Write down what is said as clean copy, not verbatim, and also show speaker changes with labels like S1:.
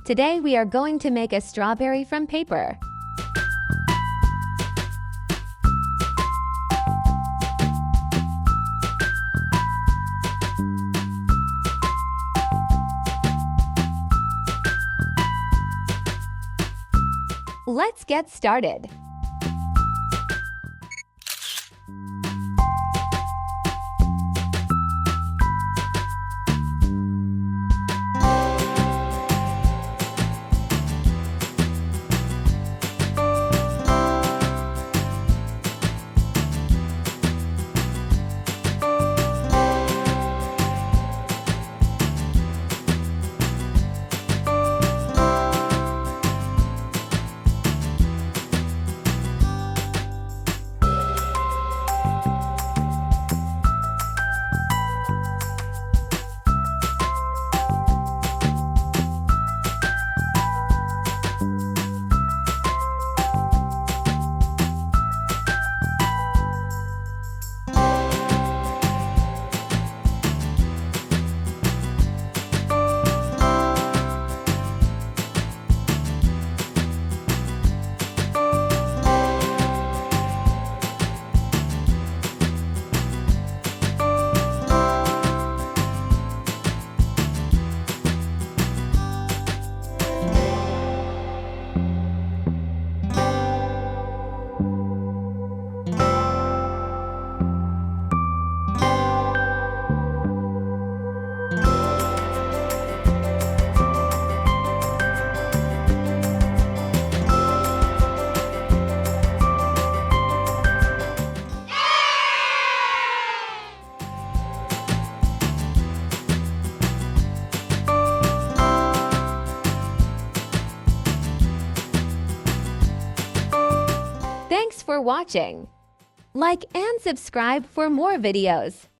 S1: Today we are going to make a strawberry from paper. Let's get started. Thanks for watching. Like and subscribe for more videos.